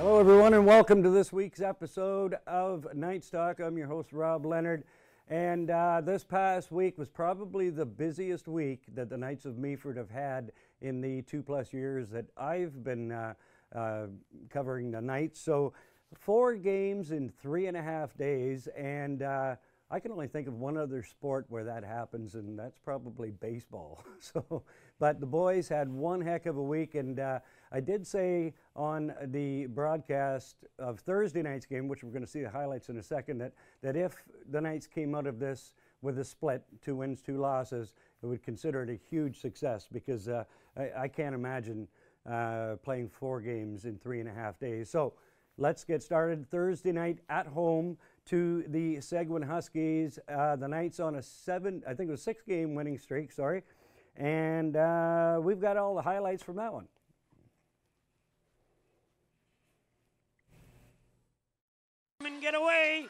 Hello everyone and welcome to this week's episode of Knights Talk. I'm your host Rob Leonard, and this past week was probably the busiest week that the Knights of Meaford have had in the 2+ years that I've been covering the Knights. So 4 games in 3.5 days, and I can only think of one other sport where that happens, and that's probably baseball. But the boys had one heck of a week, and I did say on the broadcast of Thursday night's game, which we're going to see the highlights in a second, that if the Knights came out of this with a split, 2 wins, 2 losses, I would consider it a huge success, because I can't imagine playing 4 games in 3.5 days. So let's get started. Thursday night at home to the Seguin Huskies. The Knights on a 6-game winning streak, and we've got all the highlights from that one. Get away.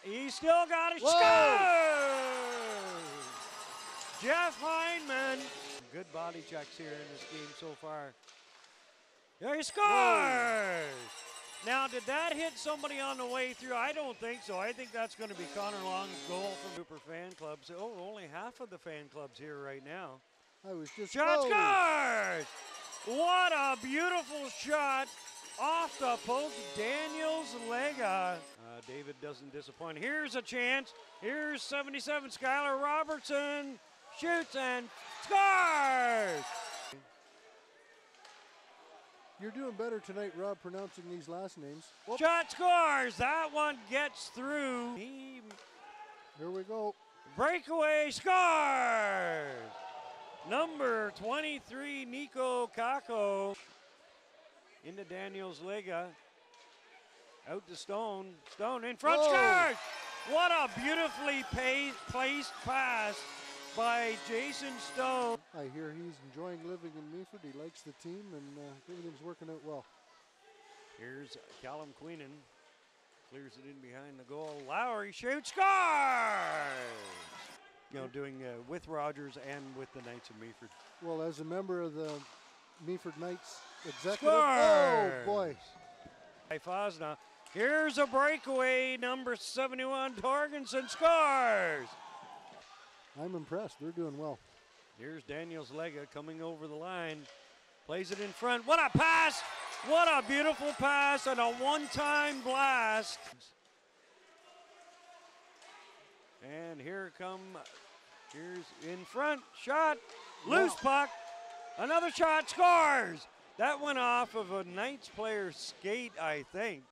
He still got a score. Jeff Hyndman. Good body checks here in this game so far. There he scores. Whoa. Now, did that hit somebody on the way through? I don't think so. I think that's going to be Connor Long's goal from Super Fan Clubs. Oh, only half of the fan clubs here right now. I was just shot scores! What a beautiful shot off the post. Daniel's Lega. David doesn't disappoint. Here's a chance. Here's 77 Skylar Robertson. Shoots and scores! You're doing better tonight, Rob, pronouncing these last names. Whoop. Shot scores. That one gets through. Here we go. Breakaway scores. Number 23, Nico Kako. Into Daniels Lega. Out to Stone. Stone in front. Scores. What a beautifully placed pass by Jason Stone. I hear he's enjoying living in Meaford. He likes the team, and everything's working out well. Here's Callum Queenan. Clears it in behind the goal. Lowry shoots, scores! You know, doing with Rogers and with the Knights of Meaford. Well, as a member of the Meaford Knights executive. Scores! Oh, boy. By Fosna. Here's a breakaway. Number 71, Torgensen scores! I'm impressed. They're doing well. Here's Daniels Lega coming over the line. Plays it in front. What a pass! What a beautiful pass and a one-time blast. And here's in front. Shot. Loose puck. Another shot. Scores! That went off of a Knights player's skate, I think.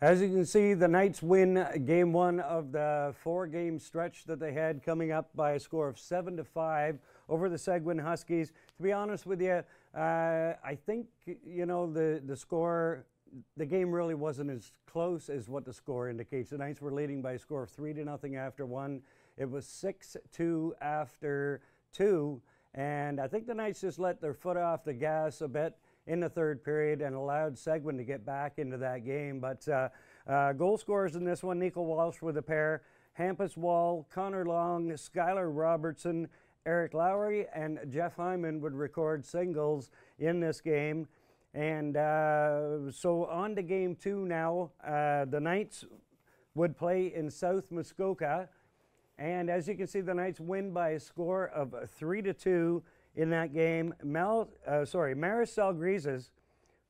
As you can see, the Knights win game 1 of the 4-game stretch that they had, coming up by a score of 7-5 over the Seguin Huskies. To be honest with you, I think, you know, the score, the game really wasn't as close as what the score indicates. The Knights were leading by a score of 3-0 after 1. It was 6-2 after 2, and I think the Knights just let their foot off the gas a bit in the 3rd period and allowed Seguin to get back into that game. But goal scorers in this one: Nico Walsh with a pair, Hampus Wall, Connor Long, Skylar Robertson, Eric Lowry, and Jeff Hyndman would record singles in this game. And so on to game 2 now. The Knights would play in South Muskoka, and as you can see, the Knights win by a score of 3-2 in that game. Maricel Grises,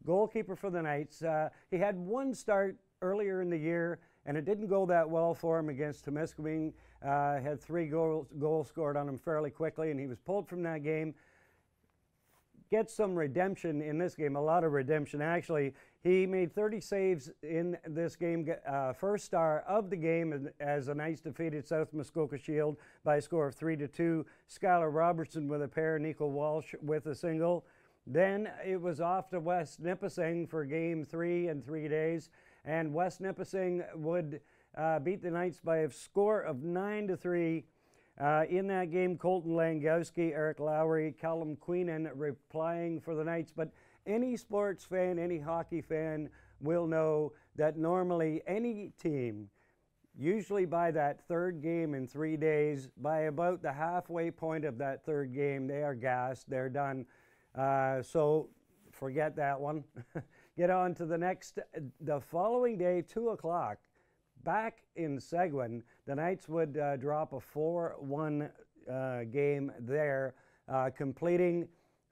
goalkeeper for the Knights. He had one start earlier in the year, and it didn't go that well for him against Temiskaming. Had 3 goals scored on him fairly quickly, and he was pulled from that game. Gets some redemption in this game, a lot of redemption actually. He made 30 saves in this game, first star of the game as the Knights defeated South Muskoka Shield by a score of 3-2. Skylar Robertson with a pair, Nico Walsh with a single. Then it was off to West Nipissing for game 3 in 3 days, and West Nipissing would beat the Knights by a score of 9-3. In that game, Colton Langowski, Eric Lowry, Callum Queenan replying for the Knights. But any sports fan, any hockey fan will know that normally any team usually by that third game in 3 days, by about the halfway point of that third game, they are gassed, they're done. So forget that one. Get on to the next, the following day, 2 o'clock, back in Seguin, the Knights would drop a 4-1 game there, completing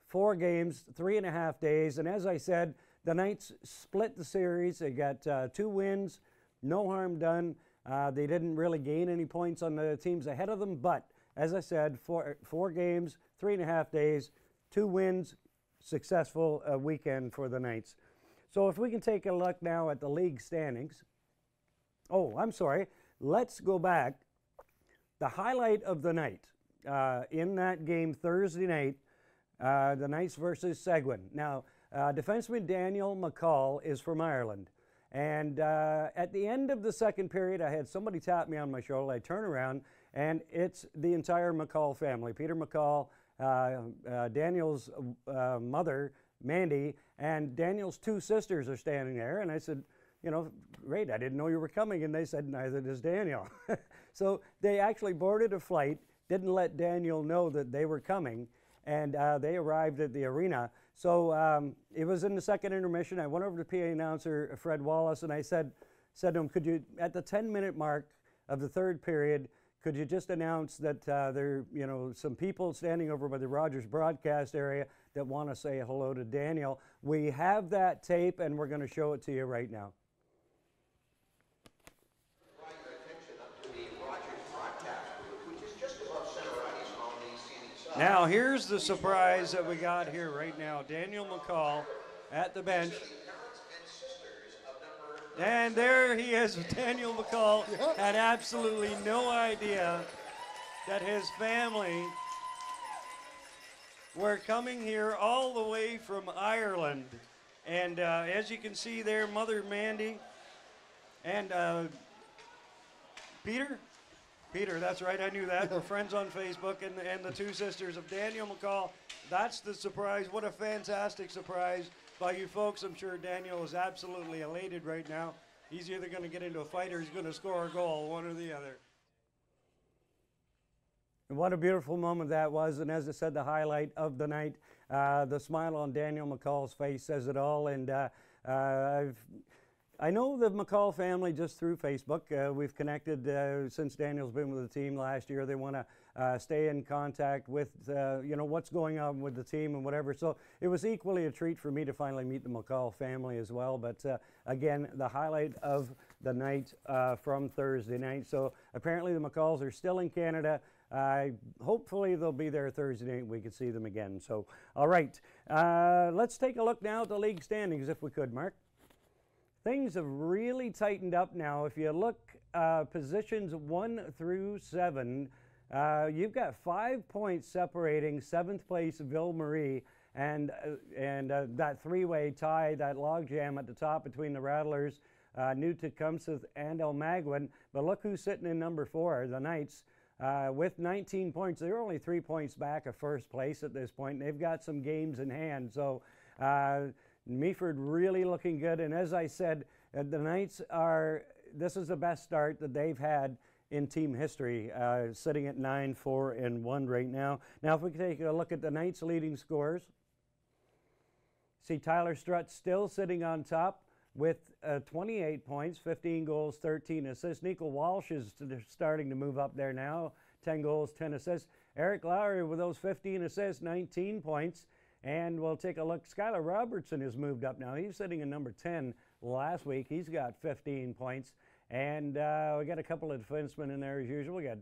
4 games, 3.5 days. And as I said, the Knights split the series. They got 2 wins, no harm done. They didn't really gain any points on the teams ahead of them, but as I said, 4 games, 3.5 days, 2 wins, successful weekend for the Knights. So if we can take a look now at the league standings. Oh, I'm sorry. Let's go back. The highlight of the night in that game Thursday night, the Knights versus Seguin. Now, defenseman Daniel McCall is from Ireland. And at the end of the second period, I had somebody tap me on my shoulder. I turn around, and it's the entire McCall family. Peter McCall, Daniel's mother, Mandy, and Daniel's 2 sisters are standing there. And I said, you know, great, I didn't know you were coming. And they said, neither does Daniel. So they actually boarded a flight, didn't let Daniel know that they were coming, and they arrived at the arena. So it was in the second intermission. I went over to PA announcer Fred Wallace, and I said to him, could you, at the 10-minute mark of the third period, could you just announce that there, you know, some people standing over by the Rogers broadcast area that want to say hello to Daniel. We have that tape, and we're going to show it to you right now. Now, here's the surprise that we got here right now. Daniel McCall at the bench. And there he is. Daniel McCall had absolutely no idea that his family were coming here all the way from Ireland. And as you can see there, Mother Mandy and Peter, that's right, I knew that. We're friends on Facebook, and the 2 sisters of Daniel McCall. That's the surprise. What a fantastic surprise by you folks. I'm sure Daniel is absolutely elated right now. He's either going to get into a fight or he's going to score a goal, one or the other. And what a beautiful moment that was, and as I said, the highlight of the night. The smile on Daniel McCall's face says it all, and I know the McCall family just through Facebook. We've connected since Daniel's been with the team last year. They want to stay in contact with, you know, what's going on with the team and whatever. So it was equally a treat for me to finally meet the McCall family as well. But again, the highlight of the night from Thursday night. So apparently the McCalls are still in Canada. Hopefully they'll be there Thursday night and we can see them again. So, all right, let's take a look now at the league standings if we could, Mark. Things have really tightened up now. If you look positions 1 through 7, you've got 5 points separating 7th place Ville Marie and that 3-way tie, that logjam at the top between the Rattlers, New Tecumseh and Almaguin. But look who's sitting in number 4, the Knights, with 19 points. They're only 3 points back of first place at this point. They've got some games in hand. So Meaford really looking good, and as I said, the Knights are, this is the best start that they've had in team history, sitting at 9-4-1 right now. Now if we can take a look at the Knights' leading scorers, see Tyler Strutt still sitting on top with 28 points, 15 goals, 13 assists. Nico Walsh is starting to move up there now, 10 goals, 10 assists. Eric Lowry with those 15 assists, 19 points. And we'll take a look. Skylar Robertson has moved up now. He's sitting in number 10 last week. He's got 15 points. And we got a couple of defensemen in there as usual. We got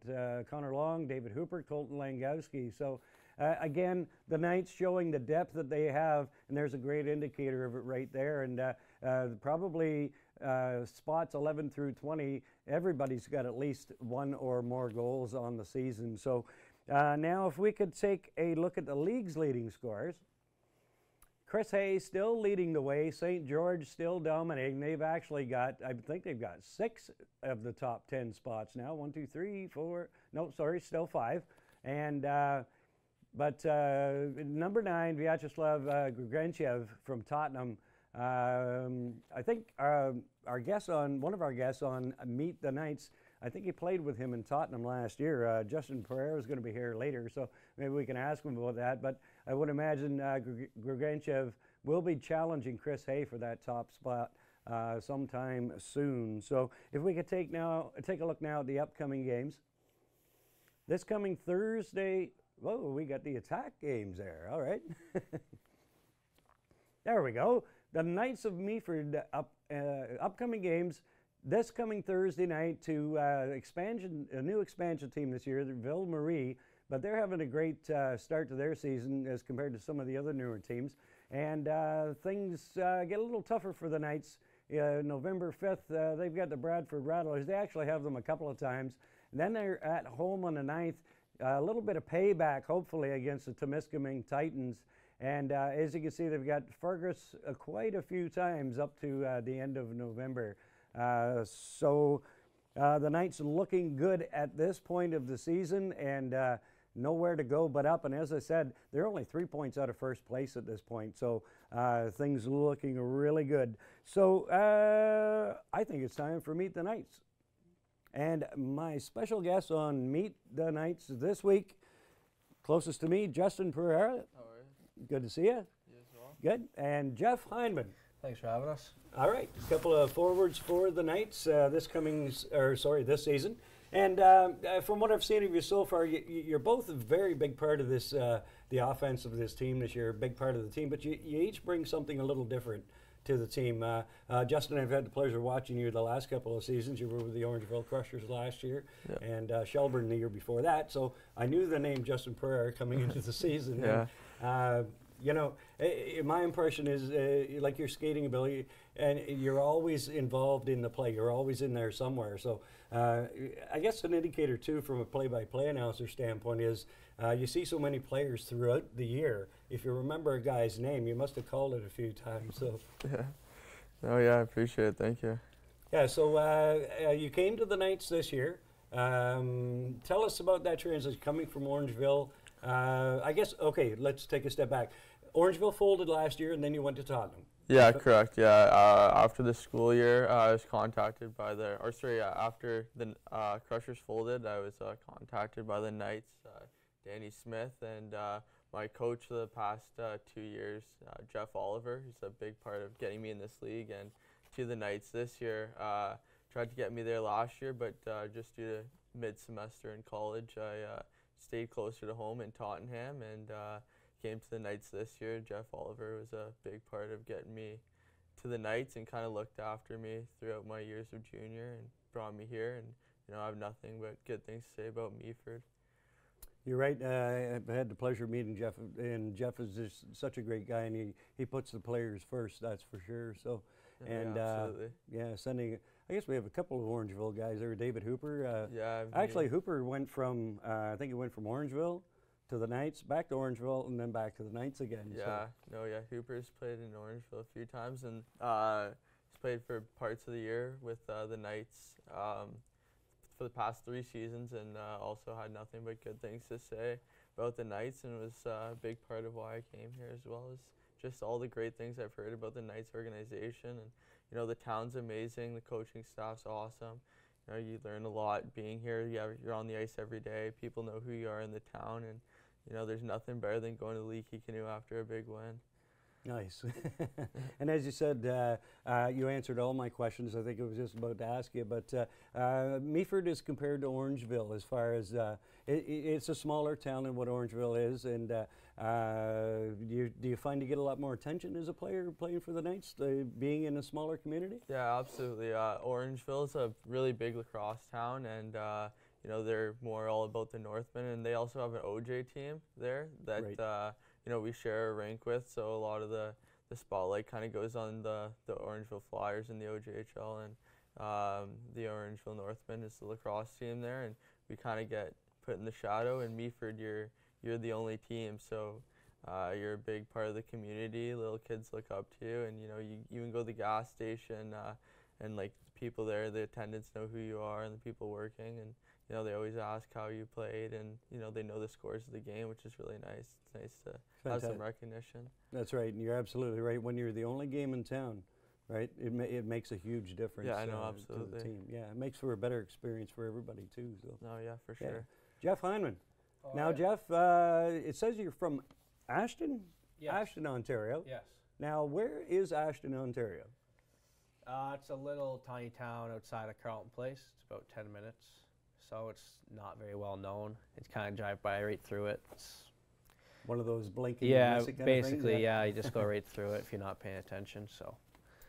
Connor Long, David Hooper, Colton Langowski. So again, the Knights showing the depth that they have, and there's a great indicator of it right there. And probably spots 11 through 20, everybody's got at least 1 or more goals on the season. So now if we could take a look at the league's leading scorers. Chris Hay still leading the way. St. George still dominating. They've actually got, I think they've got 6 of the top 10 spots now. 1, 2, 3, 4. No, sorry, still 5. And but number 9, Vyacheslav Grigentchev from Tottenham. I think our guest on, one of our guests on Meet the Knights I think he played with him in Tottenham last year. Justin Periera is going to be here later, so maybe we can ask him about that. But I would imagine Grugenchev will be challenging Chris Hay for that top spot sometime soon. So if we could take a look now at the upcoming games. This coming Thursday, whoa, we got the Attack games there. All right. There we go. The Knights of Meaford upcoming games this coming Thursday night to a new expansion team this year, the Ville Marie, but they're having a great start to their season as compared to some of the other newer teams. And things get a little tougher for the Knights. November 5th, they've got the Bradford Rattlers. They actually have them a couple of times. And then they're at home on the 9th. A little bit of payback, hopefully, against the Temiskaming Titans. And as you can see, they've got Fergus quite a few times up to the end of November. So the Knights are looking good at this point of the season and nowhere to go but up. And as I said, they're only 3 points out of first place at this point. So things looking really good. So I think it's time for Meet the Knights. And my special guest on Meet the Knights this week, closest to me, Justin Periera. How are you? Good to see you. You as well. Good. And Jeff Hyndman. Thanks for having us. All right, a couple of forwards for the Knights this season. And from what I've seen of you so far, you're both a very big part of this, the offense of this team this year, a big part of the team, but you each bring something a little different to the team. Justin, I've had the pleasure of watching you the last couple of seasons. You were with the Orangeville Crushers last year, yep. and Shelburne the year before that, so I knew the name Justin Periera coming into the season. Yeah. And, you know, my impression is like your skating ability, and you're always involved in the play. You're always in there somewhere. So I guess an indicator, too, from a play-by-play announcer standpoint is you see so many players throughout the year. If you remember a guy's name, you must have called it a few times. So. Yeah. Oh, yeah, I appreciate it. Thank you. Yeah, so you came to the Knights this year. Tell us about that transition coming from Orangeville. I guess, okay, let's take a step back. Orangeville folded last year, and then you went to Tottenham. Yeah, correct. Yeah, after the school year, I was contacted by after the Crushers folded, I was contacted by the Knights, Danny Smith, and my coach for the past 2 years, Jeff Oliver, who's a big part of getting me in this league and to the Knights this year. Tried to get me there last year, but just due to mid-semester in college, I stayed closer to home in Tottenham and came to the Knights this year. Jeff Oliver was a big part of getting me to the Knights and kind of looked after me throughout my years of junior and brought me here. And I have nothing but good things to say about Meaford. You're right. I had the pleasure of meeting Jeff, and Jeff is just such a great guy, and he puts the players first. That's for sure. So, and yeah, absolutely. Sending. I guess we have a couple of Orangeville guys there. David Hooper. Yeah. Actually, Hooper went from I think he went from Orangeville to the Knights, back to Orangeville, and then back to the Knights again. Yeah. So. Hooper's played in Orangeville a few times, and he's played for parts of the year with the Knights for the past 3 seasons, and also had nothing but good things to say about the Knights, and was a big part of why I came here, as well as just all the great things I've heard about the Knights organization. And the town's amazing, the coaching staff's awesome. You learn a lot being here. You're on the ice every day. People know who you are in the town, and there's nothing better than going to Leaky Canoe after a big win. Nice. And as you said, you answered all my questions. I think I was just about to ask you, but Meaford is compared to Orangeville as far as it's a smaller town than what Orangeville is, and do you find you get a lot more attention as a player playing for the Knights, being in a smaller community? Yeah, absolutely. Orangeville is a really big lacrosse town, and they're more all about the Northmen, and they also have an OJ team there that right. We share a rink with, so a lot of the spotlight kind of goes on the Orangeville Flyers in the OJHL, and the Orangeville Northmen is the lacrosse team there, and we kind of get put in the shadow. In Meaford, you're the only team, so you're a big part of the community. Little kids look up to you, and you even go to the gas station, and like the people there, the attendants know who you are, and the people working, and they always ask how you played, and they know the scores of the game, which is really nice. It's nice to have some recognition. That's right, and you're absolutely right. When you're the only game in town, Right, it makes a huge difference. Yeah, I know, to the absolutely. team. Yeah, it makes for a better experience for everybody too. So, No, yeah, for yeah. sure. Jeff Hyndman. Now, Jeff, it says you're from Ashton, Yes. Ashton, Ontario. Yes. Now, where is Ashton, Ontario? It's a little tiny town outside of Carleton Place. It's about 10 minutes, so it's not very well known. It's kind of drive by right through it. It's One of those blinking. yeah, missing kind of basically, things? yeah. You just go right through it if you're not paying attention. So.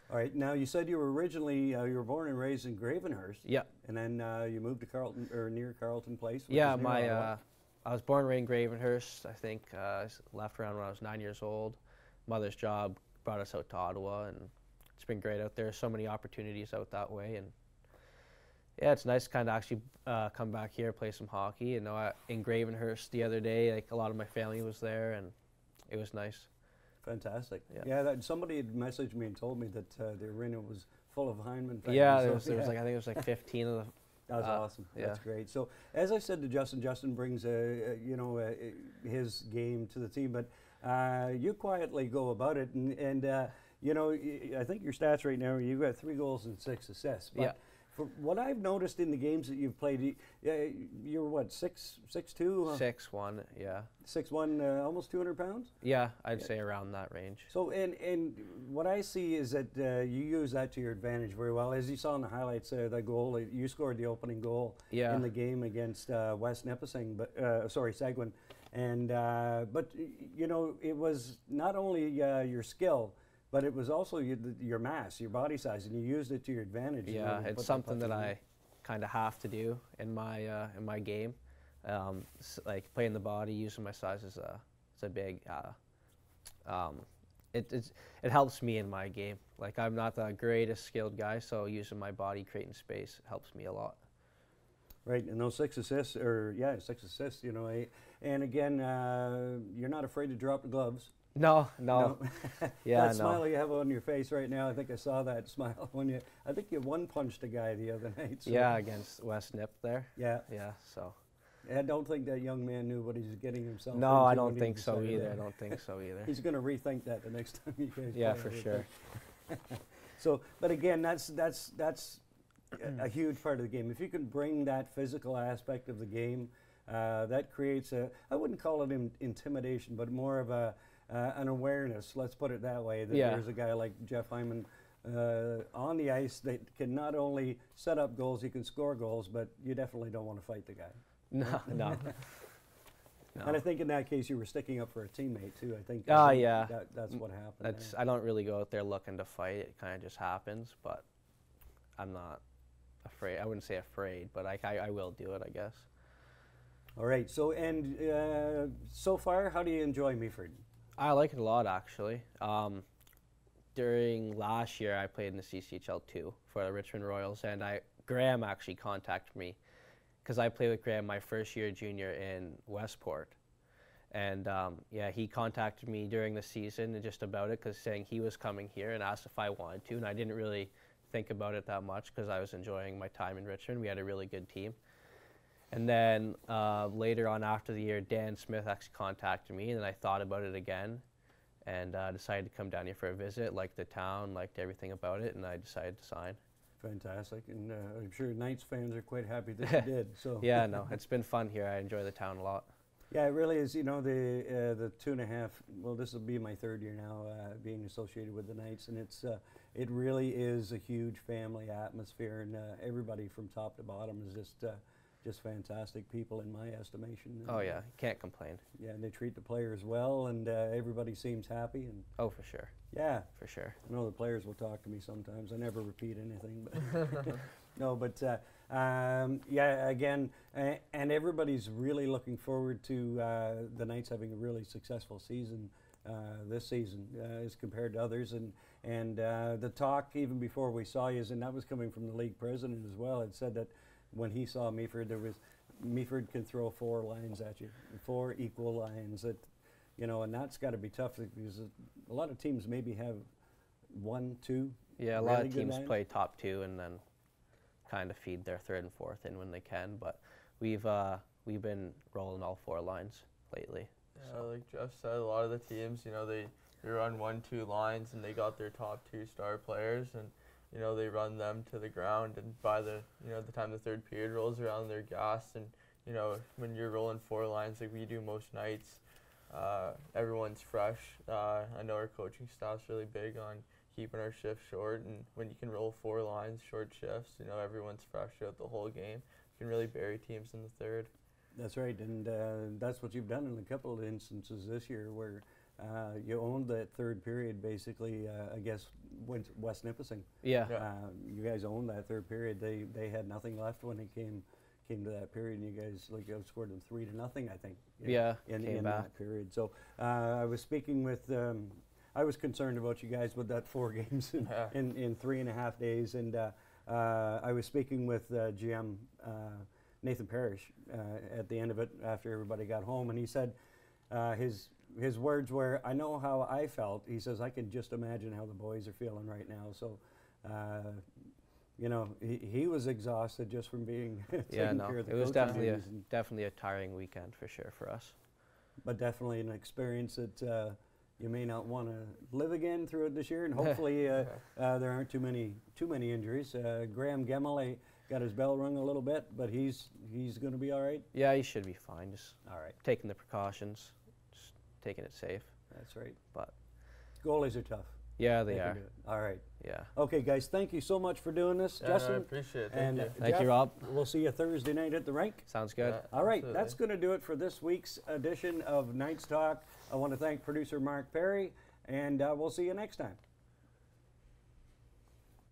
All right. Now, you said you were originally you were born and raised in Gravenhurst. Yeah. And then you moved to Carleton or near Carleton Place. Which Yeah, is near Ottawa. I was born and raised in Gravenhurst. I think left around when I was 9 years old. Mother's job brought us out to Ottawa, and it's been great out there. So many opportunities out that way, and yeah, it's nice to kind of actually come back here, play some hockey. You know, in Gravenhurst the other day, like a lot of my family was there, and it was nice. Fantastic. Yeah. Somebody had messaged me and told me that the arena was full of Hyndman fans. Yeah, So, there was like I think it was like 15 of them. That was awesome. yeah. That's great. So, as I said to Justin, Justin brings his game to the team, but you quietly go about it, and you know, I think your stats right now, you've got 3 goals and 6 assists. But Yeah. for what I've noticed in the games that you've played, you're what, 6'2"? 6'1", yeah. 6'1", almost 200 pounds? Yeah, I'd say around that range. So, and what I see is that you use that to your advantage very well. As you saw in the highlights, the goal, you scored the opening goal Yeah. in the game against West Nipissing, Seguin. And, but, you know, it was not only your skill, but it was also your mass, your body size, and you used it to your advantage. Yeah, it's something that I kind of have to do in my game. Like playing the body, using my size is a big. It helps me in my game. Like I'm not the greatest skilled guy, so using my body, creating space, helps me a lot. Right, and those 6 assists, 6 assists, you know, and again, you're not afraid to drop the gloves. No. Yeah, that smile you have on your face right now, I think I saw that smile when I think you one-punched a guy the other night. So. Yeah, against West Nip there. Yeah. Yeah, so. I don't think that young man knew what he was getting himself into. No, I when don't he think so decided either. that. I don't think so either. He's going to rethink that the next time you guys Yeah, play, for I would sure. think. So, but again, that's a huge part of the game. If you can bring that physical aspect of the game, that creates I wouldn't call it intimidation, but more of an awareness, let's put it that way, that there's a guy like Jeff Hyndman on the ice that can not only set up goals, he can score goals, but you definitely don't want to fight the guy. No. And I think in that case you were sticking up for a teammate too. I think yeah. that's what happened. I don't really go out there looking to fight. It kind of just happens, but I'm not afraid. I wouldn't say afraid, but I will do it, I guess. All right. So so far, how do you enjoy Meaford? I like it a lot, actually. During last year, I played in the CCHL 2 for the Richmond Royals, and Graham actually contacted me because I played with Graham my first year junior in Westport. And he contacted me during the season and just about it, because saying he was coming here and asked if I wanted to, and I didn't really think about it that much because I was enjoying my time in Richmond. We had a really good team. And then later on after the year, Dan Smith actually contacted me, and then I thought about it again and decided to come down here for a visit, liked the town, liked everything about it, and I decided to sign. Fantastic, and I'm sure Knights fans are quite happy that you did. So Yeah, no, it's been fun here. I enjoy the town a lot. Yeah, it really is. You know, the 2.5. Well, this will be my 3rd year now being associated with the Knights, and it really is a huge family atmosphere, and everybody from top to bottom is just fantastic people in my estimation. Oh yeah, can't complain. Yeah, and they treat the players well, and everybody seems happy. And oh, for sure. Yeah, for sure. I know the players will talk to me sometimes. I never repeat anything, but no. But yeah, again, and everybody's really looking forward to the Knights having a really successful season this season as compared to others. And the talk even before we saw you, and that was coming from the league president as well, had said that when he saw Meaford, Meaford can throw 4 lines at you, 4 equal lines. That, you know, and that's got to be tough because a lot of teams maybe have 1, 2. Yeah, a really lot of teams lines. play top 2 and then kind of feed their 3rd and 4th in when they can. But we've been rolling all 4 lines lately. Yeah, like Jeff said, a lot of the teams, you know, they're they run 1-2 lines, and they got their top 2 star players, and you know, they run them to the ground, and by the the time the third period rolls around, they're gassed. And you know, when you're rolling 4 lines like we do most nights, everyone's fresh. I know our coaching staff's really big on keeping our shift short, and when you can roll 4 lines, short shifts, you know, everyone's fresh throughout the whole game. You can really bury teams in the third. That's right, and that's what you've done in a couple of instances this year where you owned that third period basically, I guess, West Nipissing. Yeah. You guys owned that third period. They had nothing left when it came to that period, and you guys outscored them 3-0, I think. In that period. So I was speaking with, I was concerned about you guys with that 4 games in 3.5 days, and I was speaking with GM Nathan Parrish at the end of it after everybody got home, and he said his words were, "I know how I felt." He says, "I can just imagine how the boys are feeling right now." So, you know, he was exhausted just from being taking care of the it was coaching definitely a tiring weekend for sure for us. But definitely an experience that you may not want to live again throughout this year, and hopefully there aren't too many injuries. Graham Gemel got his bell rung a little bit, but he's going to be all right. Yeah, he should be fine. Just all right, taking the precautions, just taking it safe. That's right. But goalies are tough. Yeah, they are. Can do it. All right. Yeah. Okay, guys, thank you so much for doing this, Justin. I appreciate it. And Thank Jeff, you, Rob. We'll see you Thursday night at the rink. Sounds good. All right, Absolutely. that's going to do it for this week's edition of Knights Talk. I want to thank producer Mark Perry, and we'll see you next time.